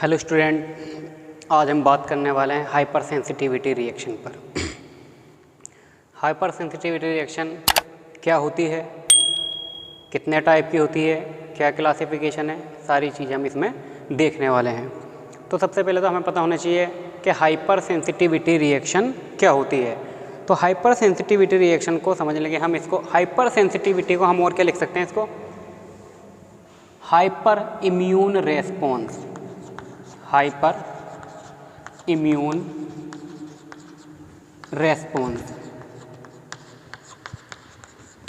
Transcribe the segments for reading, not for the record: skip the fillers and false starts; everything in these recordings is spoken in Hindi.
हेलो स्टूडेंट, आज हम बात करने वाले हैं हाइपर सेंसिटिविटी रिएक्शन पर। हाइपर सेंसिटिविटी रिएक्शन क्या होती है, कितने टाइप की होती है, क्या क्लासिफिकेशन है, सारी चीज़ें हम इसमें देखने वाले हैं। तो सबसे पहले तो हमें पता होना चाहिए कि हाइपर सेंसिटिविटी रिएक्शन क्या होती है। तो हाइपर सेंसिटिविटी रिएक्शन को समझ लेंगे हम इसको, हाइपर सेंसिटिविटी को हम और क्या लिख सकते हैं, इसको hyper immune response, hyper immune response,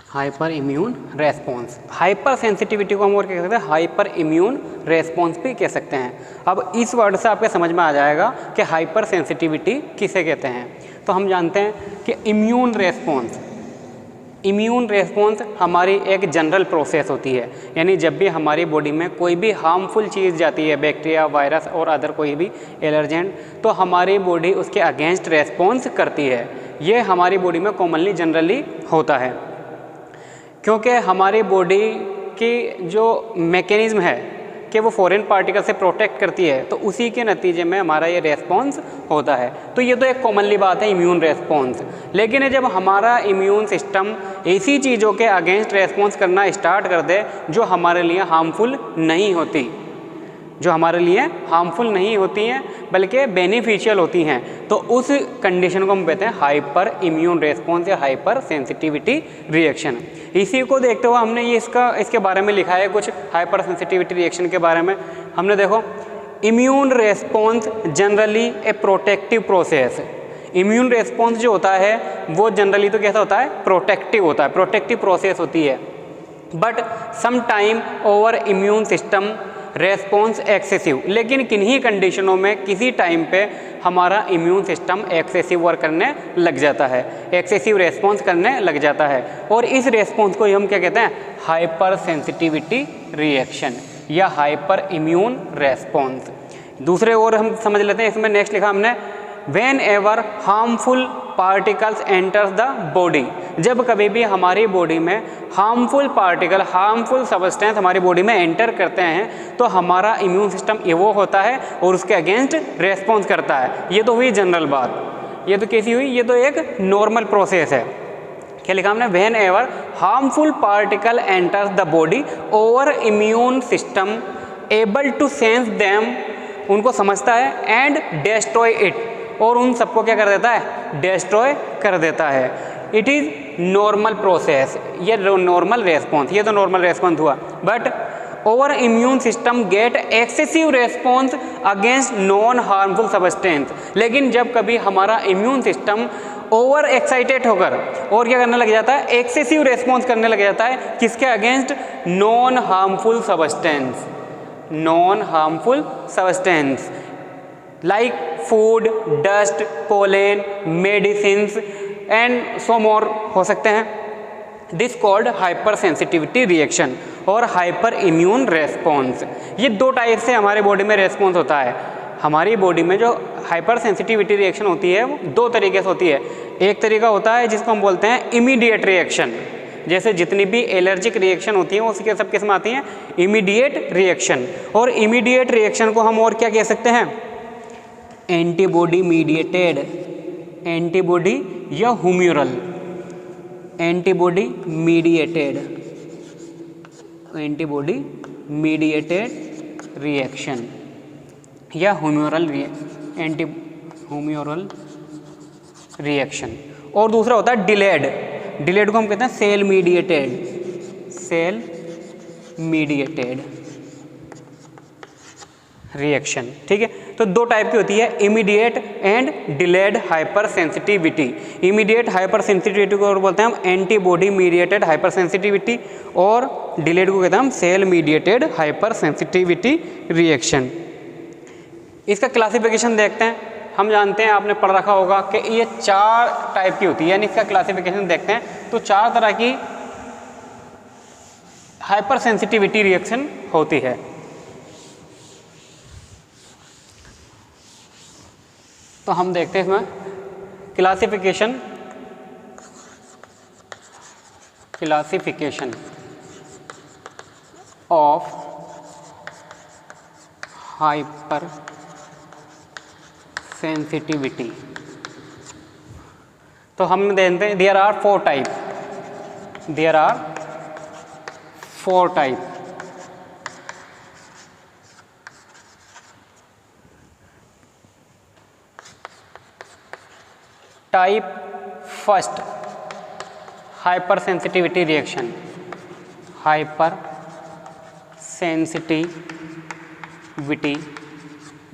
hyper immune response. Hyper sensitivity को हम और क्या कह सकते हैं, हाइपर इम्यून रेस्पॉन्स भी कह सकते हैं। अब इस वर्ड से आपके समझ में आ जाएगा कि हाइपर सेंसिटिविटी किसे कहते हैं। तो हम जानते हैं कि इम्यून रेस्पॉन्स, इम्यून रेस्पॉन्स हमारी एक जनरल प्रोसेस होती है, यानी जब भी हमारी बॉडी में कोई भी हार्मफुल चीज़ जाती है, बैक्टीरिया, वायरस और अदर कोई भी एलर्जेंट, तो हमारी बॉडी उसके अगेंस्ट रेस्पॉन्स करती है। ये हमारी बॉडी में कॉमनली जनरली होता है, क्योंकि हमारी बॉडी की जो मैकेनिज्म है कि वो फॉरेन पार्टिकल से प्रोटेक्ट करती है, तो उसी के नतीजे में हमारा ये रेस्पॉन्स होता है। तो ये तो एक कॉमनली बात है, इम्यून रेस्पॉन्स। लेकिन जब हमारा इम्यून सिस्टम ऐसी चीज़ों के अगेंस्ट रेस्पॉन्स करना स्टार्ट कर दे जो हमारे लिए हार्मफुल नहीं होती, जो हमारे लिए हार्मफुल नहीं होती हैं बल्कि बेनिफिशियल होती हैं, तो उस कंडीशन को हम कहते हैं हाइपर इम्यून रेस्पॉन्स या हाइपर सेंसिटिविटी रिएक्शन। इसी को देखते हुए हमने ये इसके बारे में लिखा है कुछ, हाइपर सेंसिटिविटी रिएक्शन के बारे में। हमने देखो, इम्यून रेस्पॉन्स जनरली ए प्रोटेक्टिव प्रोसेस। इम्यून रेस्पॉन्स जो होता है वो जनरली तो कैसा होता है, प्रोटेक्टिव होता है, प्रोटेक्टिव प्रोसेस होती है। But some time over immune system response excessive, लेकिन किन्हीं कंडीशनों में किसी टाइम पे हमारा इम्यून सिस्टम एक्सेसिव वर्क करने लग जाता है, एक्सेसिव रेस्पॉन्स करने लग जाता है, और इस रेस्पॉन्स को हम क्या कहते हैं, हाइपर सेंसिटिविटी रिएक्शन या हाइपर इम्यून रेस्पॉन्स। दूसरे और हम समझ लेते हैं, इसमें नेक्स्ट लिखा हमने, whenever harmful particles enters the body. जब कभी भी हमारी बॉडी में हार्मफुल पार्टिकल, हार्मफुल सब्सटेंस हमारी बॉडी में एंटर करते हैं, तो हमारा इम्यून सिस्टम इवोक होता है और उसके अगेंस्ट रेस्पॉन्स करता है। ये तो हुई जनरल बात, ये तो कैसी हुई, ये तो एक नॉर्मल प्रोसेस है। क्या लिखा हमने, whenever harmful particle enters the body over immune system able to sense them, उनको समझता है, एंड डिस्ट्रॉय इट, और उन सबको क्या कर देता है, डिस्ट्रॉय कर देता है। इट इज़ नॉर्मल प्रोसेस, ये नॉर्मल रेस्पॉन्स, ये तो नॉर्मल रेस्पॉन्स हुआ। But over immune system get excessive response against non harmful substance. लेकिन जब कभी हमारा इम्यून सिस्टम ओवर एक्साइटेड होकर और क्या करने लग जाता है, एक्सेसिव रेस्पॉन्स करने लग जाता है, किसके against, non harmful substance, non harmful substance like food, dust, pollen, medicines and so more हो सकते हैं। This called hyper sensitivity reaction और हाइपर इम्यून रेस्पॉन्स। ये दो टाइप से हमारे बॉडी में रेस्पॉन्स होता है। हमारी बॉडी में जो हाइपर सेंसिटिविटी रिएक्शन होती है वो दो तरीके से होती है। एक तरीका होता है जिसको हम बोलते हैं इमीडिएट रिएक्शन, जैसे जितनी भी एलर्जिक रिएक्शन होती हैं वो उसके सब किस्म आती हैं, इमीडिएट रिएक्शन। और इमीडिएट रिएक्शन को हम और क्या कह सकते हैं, एंटीबॉडी मीडिएटेड, एंटीबॉडी या humoral, antibody mediated, antibody mediated reaction या ह्यूमरल एंटी ह्यूमरल रिएक्शन। और दूसरा होता है डिलेड, डिलेड को हम कहते हैं cell mediated, cell mediated reaction. ठीक है, तो दो टाइप की होती है, immediate and delayed hypersensitivity. Immediate hypersensitivity को बोलते हैं हम एंटीबॉडी मीडिएटेड हाइपर सेंसिटिविटी, और डिलेड को कहते हैं हम cell mediated hyper sensitivity reaction. इसका क्लासिफिकेशन देखते हैं। हम जानते हैं, आपने पढ़ रखा होगा कि ये चार टाइप की होती है, यानी इसका क्लासिफिकेशन देखते हैं तो चार तरह की हाइपर सेंसिटिविटी रिएक्शन होती है। तो हम देखते हैं इसमें क्लासिफिकेशन ऑफ हाइपर सेंसिटिविटी। तो हम देखते हैं there are 4 type, there are 4 type. Type first, hyper sensitivity reaction, hyper sensitivity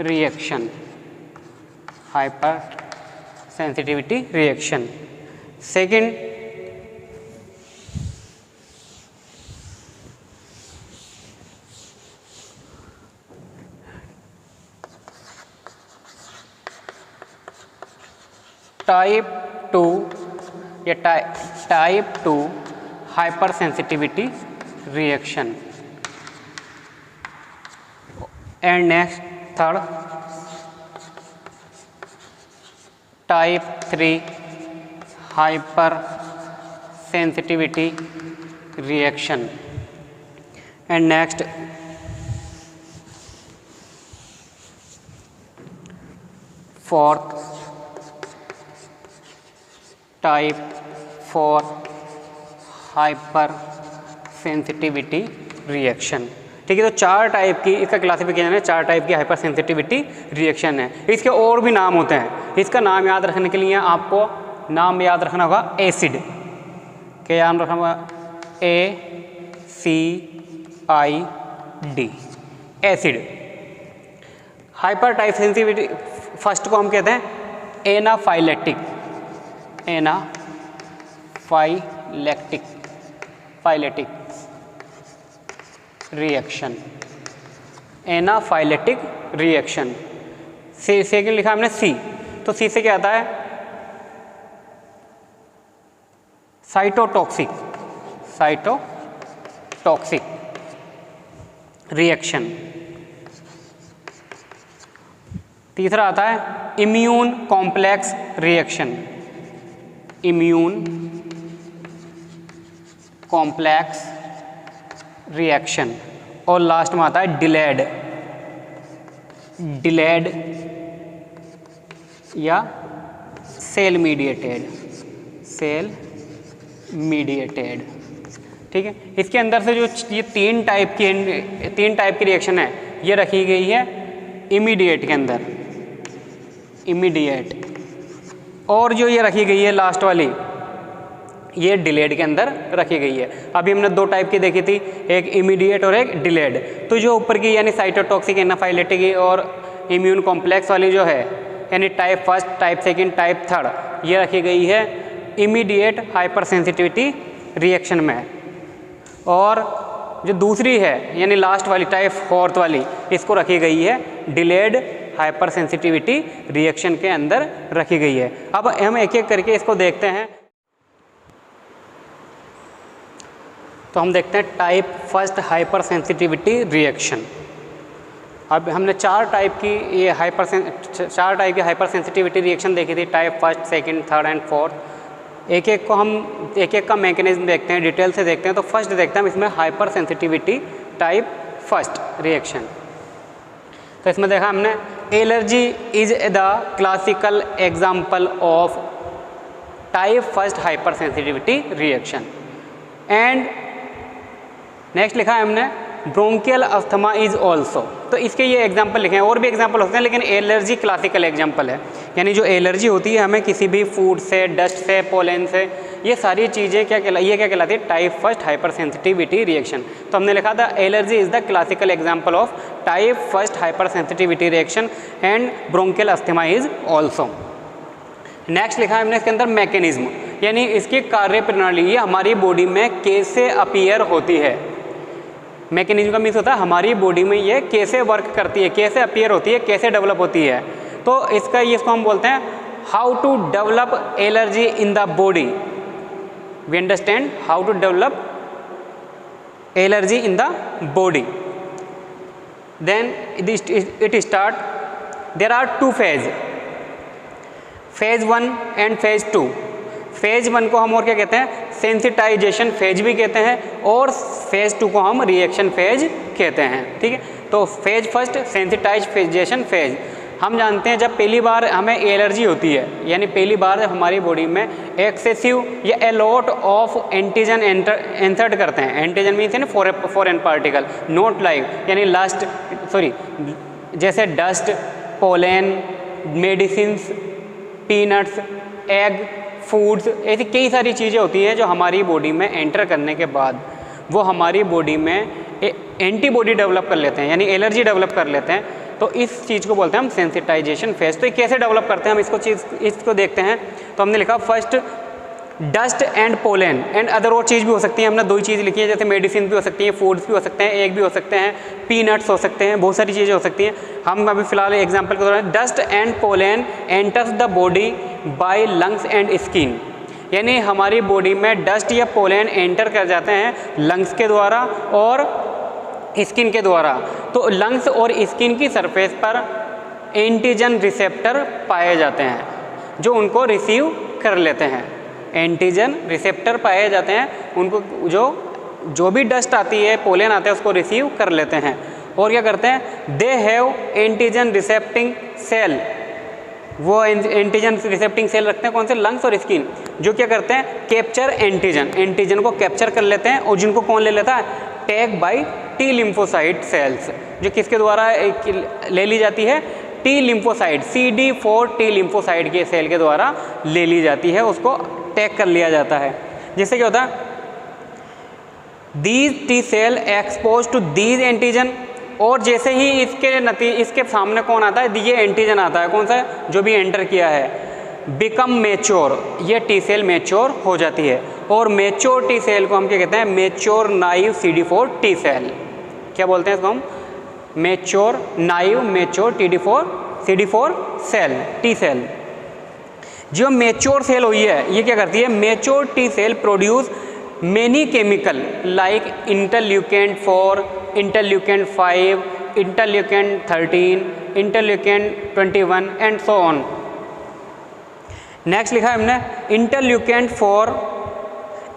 reaction, hyper sensitivity reaction. Second, type 2 या type 2 hyper sensitivity reaction. And next third, type 3 hyper sensitivity reaction. And next fourth, type 4 hyper sensitivity reaction. ठीक है, तो 4 टाइप की इसका क्लासिफिकेशन है, 4 टाइप की हाइपर सेंसिटिविटी रिएक्शन है। इसके और भी नाम होते हैं, इसका नाम याद रखने के लिए आपको नाम याद रखना होगा एसिड। क्या याद रखना होगा? ACID, acid. Hyper type sensitivity first को हम कहते हैं anaphylactic, phyletic reaction, anaphylactic reaction. Second लिखा हमने सी, तो सी से क्या आता है? Cytotoxic reaction. तीसरा आता है immune complex reaction, immune complex reaction. और लास्ट में आता है डिलेड या सेल मीडिएटेड। ठीक है, इसके अंदर से जो ये 3 टाइप की रिएक्शन है, ये रखी गई है इमीडिएट के अंदर, इमीडिएट। और जो ये रखी गई है लास्ट वाली, ये डिलेड के अंदर रखी गई है। अभी हमने 2 टाइप की देखी थी, एक इमीडिएट और एक डिलेड। तो जो ऊपर की यानी साइटोटॉक्सिक, एनाफाइलेटिक और इम्यून कॉम्प्लेक्स वाली जो है, यानी type first, type second, type third, ये रखी गई है इमीडिएट हाइपर सेंसिटिविटी रिएक्शन में। और जो दूसरी है यानी लास्ट वाली टाइप फोर्थ वाली, इसको रखी गई है डिलेड हाइपर सेंसिटिविटी रिएक्शन के अंदर रखी गई है। अब हम एक एक करके इसको देखते हैं। तो हम देखते हैं type first hyper sensitivity reaction. अब हमने 4 टाइप की हाइपर सेंसिटिविटी रिएक्शन देखी थी, type first, second, third and fourth. एक एक का मैकेनिज्म देखते हैं, डिटेल से देखते हैं। तो फर्स्ट देखते हैं हम इसमें hyper sensitivity type first reaction. तो इसमें देखा हमने allergy is the classical example of type first hyper sensitivity reaction. And next लिखा है हमने ब्रोंकियल अस्थमा इज ऑल्सो। तो इसके ये एग्जाम्पल लिखे हैं, और भी एग्जाम्पल होते हैं, लेकिन एलर्जी क्लासिकल एग्जाम्पल है। यानी जो एलर्जी होती है हमें किसी भी फूड से, डस्ट से, पोलन से, ये सारी चीज़ें क्या कहलाती है? Type first hyper sensitivity reaction. तो हमने लिखा था allergy is the classical example of type first hyper sensitivity reaction and bronchial asthma is also. Next लिखा है हमने इसके अंदर मैकेनिज्म, यानी इसकी कार्य प्रणाली, ये हमारी बॉडी में कैसे अपीयर होती है। मैकेनिज्म का मीन्स होता है हमारी बॉडी में ये कैसे वर्क करती है, कैसे अपीयर होती है, कैसे डेवलप होती है। तो इसको हम बोलते हैं how to develop allergy in the body. We understand how to develop allergy in the body. Then it start, there are 2 phase, phase 1 and phase 2। Phase 1 को हम और क्या कहते हैं? सेंसिटाइजेशन फेज भी कहते हैं, और फेज 2 को हम रिएक्शन फेज कहते हैं। ठीक है, तो फेज फर्स्ट सेंसिटाइजेशन फेज, हम जानते हैं जब पहली बार हमें एलर्जी होती है, यानी पहली बार जब हमारी बॉडी में एक्सेसिव या अलॉट ऑफ एंटीजन इंसर्ट करते हैं, एंटीजन मीन्स है ना फॉरेन पार्टिकल, नॉट लाइव, यानी जैसे dust, pollen, medicines, peanuts, egg, foods, ऐसी कई सारी चीज़ें होती हैं जो हमारी बॉडी में एंटर करने के बाद वो हमारी बॉडी में एंटीबॉडी डेवलप कर लेते हैं, यानी एलर्जी डेवलप कर लेते हैं। तो इस चीज़ को बोलते हैं हम सेंसिटाइजेशन फेज। तो ये कैसे डेवलप करते हैं हम इसको देखते हैं। तो हमने लिखा first dust and pollen and other और चीज़ भी हो सकती है, हमने दो ही चीज़ लिखी है, जैसे मेडिसिन भी हो सकती हैं, फूड्स भी हो सकते हैं, एग भी हो सकते हैं, पीनट्स हो सकते हैं, बहुत सारी चीज़ें हो सकती हैं। हम अभी फिलहाल एग्जांपल के दौरान dust and pollen enters the body by lungs and skin, यानी हमारी बॉडी में डस्ट या पोलन एंटर कर जाते हैं लंग्स के द्वारा और स्किन के द्वारा। तो लंग्स और स्किन की सरफेस पर एंटीजन रिसेप्टर पाए जाते हैं जो उनको रिसीव कर लेते हैं। एंटीजन रिसेप्टर पाए जाते हैं, उनको जो भी डस्ट आती है, पोलन आते हैं, उसको रिसीव कर लेते हैं। और क्या करते हैं, दे हैव एंटीजन रिसेप्टिंग सेल, वो एंटीजन रिसेप्टिंग सेल रखते हैं कौन से, लंग्स और स्किन, जो क्या करते हैं कैप्चर एंटीजन को कैप्चर कर लेते हैं। और जिनको कौन ले लेता है, tag by T lymphocyte cells, जो किसके द्वारा ले ली जाती है, T lymphocyte, CD4 T lymphocyte के सेल के द्वारा ले ली जाती है, उसको टैग कर लिया जाता है। जिससे क्या होता है, these T cell expose to these antigen, और जैसे ही इसके सामने कौन आता है, ये एंटीजन आता है, कौन सा, जो भी एंटर किया है, बिकम मेच्योर, ये टी सेल मेच्योर हो जाती है। और मेच्योर टी सेल को हम क्या कहते हैं, mature naive CD4 T cell, क्या बोलते हैं इसको हम, mature naive mature CD4 cell, T cell. जो मेच्योर सेल हुई है, ये क्या करती है, mature T cell produce many chemical like interleukin 4, interleukin 5, interleukin 13, interleukin 21 and so on. Next लिखा है हमने, इंटरल्यूकेन 4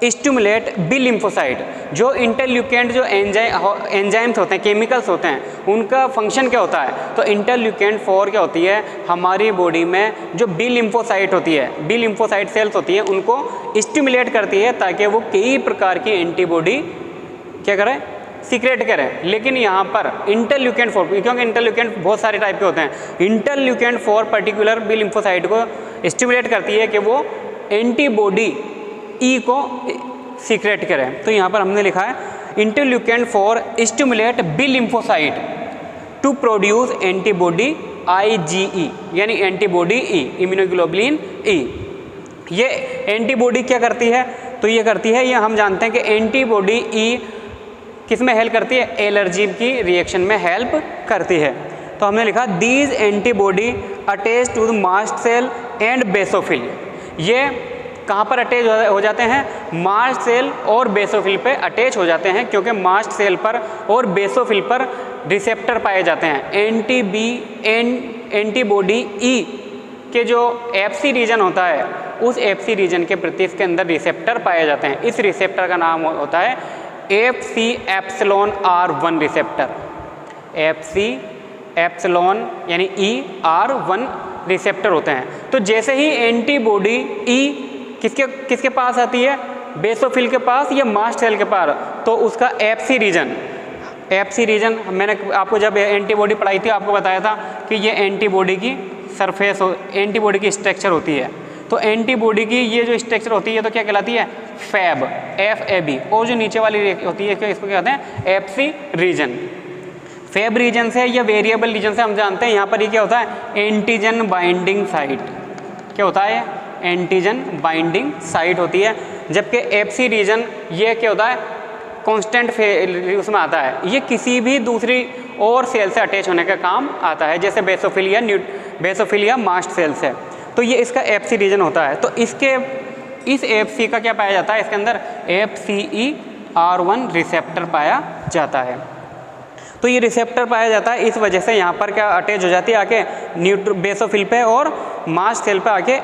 स्टिमुलेट बी लिम्फोसाइट, जो इंटरल्यूकेंट जो एंजाइम्स होते हैं, केमिकल्स होते हैं, उनका फंक्शन क्या होता है, तो इंटरल्यूकेंट 4 क्या होती है, हमारी बॉडी में जो बी लिम्फोसाइट होती है, बी लिम्फोसाइट सेल्स होती है, उनको स्टिमुलेट करती है ताकि वो कई प्रकार की एंटीबॉडी क्या करें, सीक्रेट करें। लेकिन यहाँ पर इंटरल्यूकेंट 4, क्योंकि इंटरल्यूकेंट बहुत सारे टाइप के होते हैं, इंटरल्यूकेंट 4 पर्टिकुलर बी लिम्फोसाइट को स्टिमुलेट करती है कि वो एंटीबॉडी ई को सीक्रेट करें। तो यहाँ पर हमने लिखा है interleukin 4 stimulate B lymphocyte to produce antibody IgE, यानी एंटीबॉडी ई, इम्यूनोग्लोबुलिन ई। ये एंटीबॉडी क्या करती है, तो ये करती है, ये हम जानते हैं कि एंटीबॉडी ई किस में हेल्प करती है, एलर्जी की रिएक्शन में हेल्प करती है। तो हमने लिखा these antibody attach to the mast cell and basophil, ये कहाँ पर अटैच हो जाते हैं, मास्ट सेल और बेसोफिल पे अटैच हो जाते हैं, क्योंकि मास्ट सेल पर और बेसोफिल पर रिसेप्टर पाए जाते हैं। एंटीबॉडी ई के जो FC रीजन होता है, उस FC रीजन के प्रति इसके अंदर रिसेप्टर पाए जाते हैं। इस रिसेप्टर का नाम होता है FC epsilon R1 receptor, FC epsilon यानी ER1 रिसेप्टर होते हैं। तो जैसे ही एंटीबॉडी ई किसके पास आती है, बेसोफिल के पास या मास्ट सेल के पास, तो उसका FC रीजन मैंने आपको जब एंटीबॉडी पढ़ाई थी आपको बताया था कि ये एंटीबॉडी की सरफेस एंटीबॉडी की स्ट्रक्चर होती है। तो एंटीबॉडी की ये जो स्ट्रक्चर होती है तो क्या कहलाती है, FAB, और जो नीचे वाली होती है इसको क्या कहते हैं, FC रीजन। फैब रीजन से या वेरिएबल रीजन से हम जानते हैं यहाँ पर ये क्या होता है, एंटीजन बाइंडिंग साइट, क्या होता है, एंटीजन बाइंडिंग साइट होती है। जबकि FC रीजन ये क्या होता है, कांस्टेंट उसमें आता है, ये किसी भी दूसरी और सेल से अटैच होने का काम आता है, जैसे बेसोफिल या मास्ट सेल से। तो ये इसका FC रीजन होता है। तो इस FC का क्या पाया जाता है, इसके अंदर FCER1 रिसेप्टर पाया जाता है। तो ये रिसेप्टर पाया जाता है, इस वजह से यहाँ पर क्या अटैच हो जाती है आके बेसोफिल पे और मास्ट सेल पे आके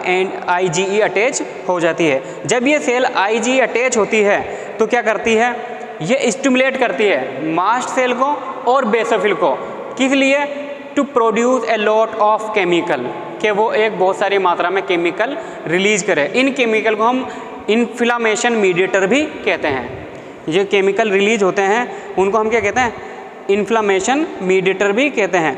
IgE अटैच हो जाती है। जब ये सेल IgE अटैच होती है तो क्या करती है, ये स्टिमुलेट करती है मास्ट सेल को और बेसोफिल को। किस लिए? To produce a lot of chemical, कि वो एक बहुत सारी मात्रा में केमिकल रिलीज करे। इन केमिकल को हम इन्फ्लामेशन मीडिएटर भी कहते हैं। ये केमिकल रिलीज होते हैं उनको हम क्या कहते हैं? इन्फ्लामेशन मीडिएटर भी कहते हैं।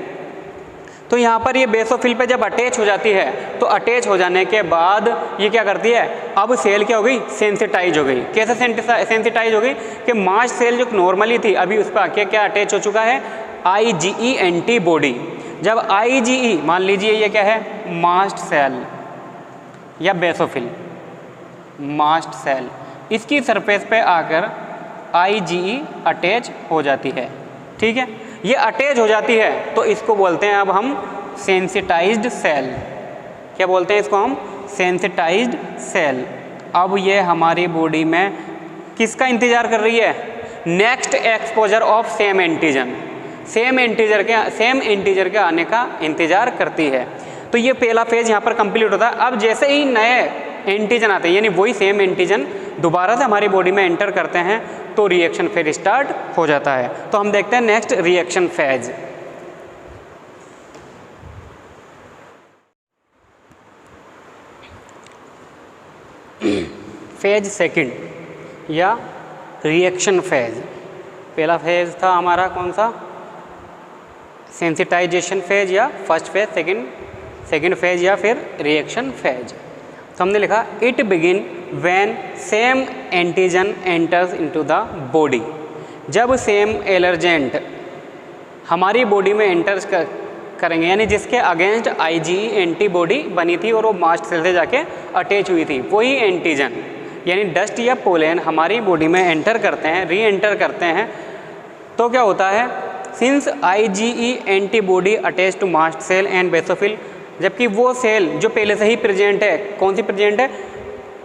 तो यहाँ पर ये बेसोफिल पे जब अटैच हो जाती है तो अटैच हो जाने के बाद ये क्या करती है? अब सेल क्या हो गई? सेंसिटाइज हो गई। कैसे सेंसिटाइज हो गई? कि मास्ट सेल जो नॉर्मली थी अभी उस पर आके क्या अटैच हो चुका है? IgE antibody. जब IgE, मान लीजिए ये क्या है? मास्ट सेल या बेसोफिल, मास्ट सेल, इसकी सरफेस पे आकर IgE अटैच हो जाती है। ठीक है, ये अटैच हो जाती है तो इसको बोलते हैं अब हम सेंसिटाइज्ड सेल। क्या बोलते हैं इसको हम? Sensitized cell. अब ये हमारी बॉडी में किसका इंतज़ार कर रही है? Next exposure of same antigen. Same integer के आने का इंतज़ार करती है। तो ये पहला फेज यहाँ पर कंप्लीट होता है। अब जैसे ही नए एंटीजन आते हैं, यानी वही सेम एंटीजन दोबारा से हमारी बॉडी में एंटर करते हैं तो रिएक्शन फेज स्टार्ट हो जाता है। तो हम देखते हैं next reaction phase. Phase second या रिएक्शन फेज। पहला फेज था हमारा कौन सा? सेंसिटाइजेशन फेज या फर्स्ट फेज, सेकंड फेज या फिर रिएक्शन फेज। तो हमने लिखा it begin when same antigen enters into the body. जब सेम एलर्जेंट हमारी बॉडी में एंटर्स करेंगे, यानी जिसके अगेंस्ट IgE एंटीबॉडी बनी थी और वो मास्ट सेल से जाके अटैच हुई थी, वही एंटीजन यानी डस्ट या पोलन हमारी बॉडी में एंटर करते हैं, री एंटर करते हैं, तो क्या होता है? Since IgE antibody attach to mast cell and basophil, जबकि वो सेल जो पहले से ही प्रेजेंट है, कौन सी प्रेजेंट है?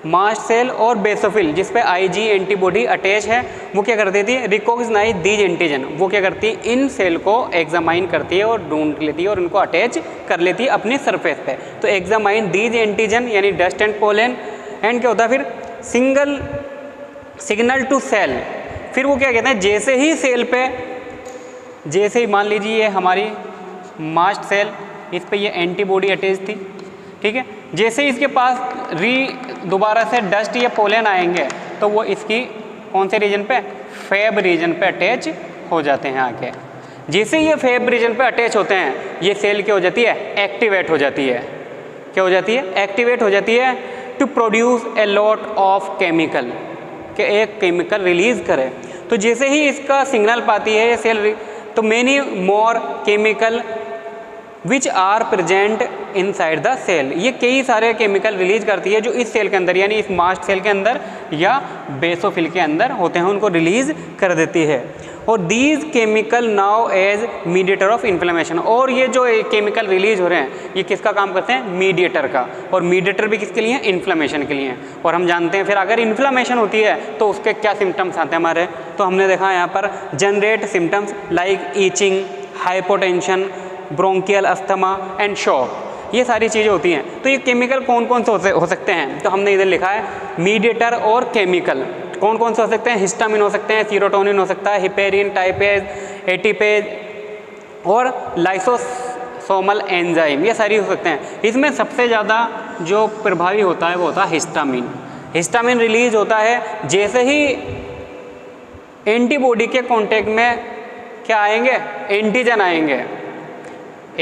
मास्ट सेल और बेसोफिल, जिस पे IgE एंटीबॉडी अटैच है, वो क्या करती थी? Recognize these antigen. वो क्या करती है? इन सेल को एग्जामाइन करती है और ढूंढ लेती है और उनको अटैच कर लेती है अपनी सरफेस पे। तो एग्जामाइन दीज एंटीजन यानी डस्ट एंड पोलन, एंड क्या होता है फिर? Signal to cell. फिर वो क्या कहते हैं? जैसे ही सेल पे, जैसे ही मान लीजिए ये हमारी मास्ट सेल, इस पे ये एंटीबॉडी अटैच थी, ठीक है, जैसे ही इसके पास दोबारा से डस्ट या पोलन आएंगे तो वो इसकी कौन से रीजन पे? फेब रीजन पे अटैच हो जाते हैं आके। जैसे ये फेब रीजन पे अटैच होते हैं, ये सेल क्या हो जाती है? एक्टिवेट हो जाती है। क्या हो जाती है? एक्टिवेट हो जाती है to produce a lot of chemical, कि एक केमिकल रिलीज करे। तो जैसे ही इसका सिग्नल पाती है ये सेल, तो many more chemical which are present inside the cell, ये कई सारे केमिकल रिलीज करती है जो इस सेल के अंदर यानी इस मास्ट सेल के अंदर या बेसोफिल के अंदर होते हैं, उनको रिलीज कर देती है। और these chemical now as mediator of inflammation, और ये जो केमिकल रिलीज हो रहे हैं ये किसका काम करते हैं? मीडिएटर का। और मीडिएटर भी किसके लिए? इन्फ्लेमेशन के लिए। और हम जानते हैं फिर अगर इन्फ्लेमेशन होती है तो उसके क्या सिम्टम्स आते हैं हमारे? तो हमने देखा यहाँ पर generate symptoms like itching, hypotension, bronchial asthma and shock, ये सारी चीज़ें होती हैं। तो ये केमिकल कौन कौन से हो सकते हैं? तो हमने इधर लिखा है मीडिएटर और केमिकल कौन कौन से हो सकते हैं? हिस्टामिन हो सकते हैं, सीरोटोनिन हो सकता है, हिपेरिन, टाइपेज, एटीपेज और लाइसोसोमल एंजाइम, ये सारी हो सकते हैं। इसमें सबसे ज़्यादा जो प्रभावी होता है वो होता है हिस्टामिन। हिस्टामिन रिलीज होता है जैसे ही एंटीबॉडी के कॉन्टेक्ट में क्या आएंगे? एंटीजन आएंगे।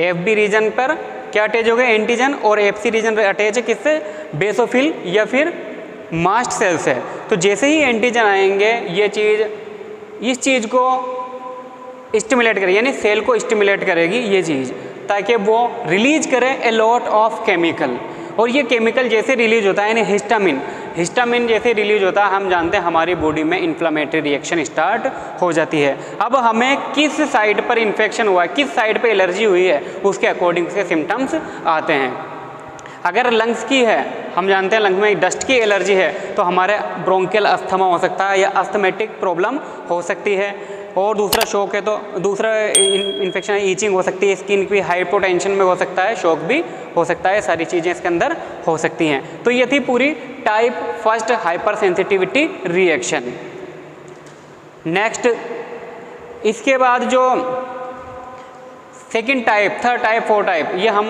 FB रीजन पर क्या अटैच हो गए? एंटीजन, और FC रीजन अटैच है किससे? बेसोफिल या फिर मास्ट सेल से। तो जैसे ही एंटीजन आएंगे ये चीज़ इस चीज़ को स्टिमुलेट करेगी, यानी सेल को स्टिमुलेट करेगी ये चीज़, ताकि वो रिलीज करे ए लॉट ऑफ केमिकल। और ये केमिकल जैसे रिलीज होता है यानी हिस्टामिन जैसे रिलीज होता है, हम जानते हैं हमारी बॉडी में इन्फ्लामेटरी रिएक्शन स्टार्ट हो जाती है। अब हमें किस साइड पर इन्फेक्शन हुआ है, किस साइड पर एलर्जी हुई है, उसके अकॉर्डिंग से सिम्टम्स आते हैं। अगर लंग्स की है, हम जानते हैं लंग्स में डस्ट की एलर्जी है, तो हमारे ब्रोंकियल अस्थमा हो सकता है या अस्थमेटिक प्रॉब्लम हो सकती है। और दूसरा शॉक है तो दूसरा इन्फेक्शन ईचिंग हो सकती है, स्किन की हाइपोटेंशन में हो सकता है, शॉक भी हो सकता है, सारी चीज़ें इसके अंदर हो सकती हैं। तो ये थी पूरी type first hyper sensitivity reaction. Next इसके बाद जो second type, third type, fourth type, ये हम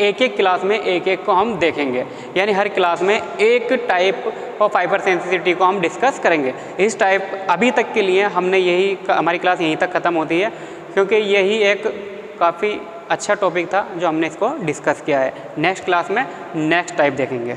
एक एक क्लास में एक एक को हम देखेंगे, यानी हर क्लास में एक टाइप ऑफ हाइपर सेंसिटिविटी को हम डिस्कस करेंगे। इस टाइप अभी तक के लिए हमने यही, हमारी क्लास यहीं तक ख़त्म होती है, क्योंकि यही एक काफ़ी अच्छा टॉपिक था जो हमने इसको डिस्कस किया है। नेक्स्ट क्लास में नेक्स्ट टाइप देखेंगे।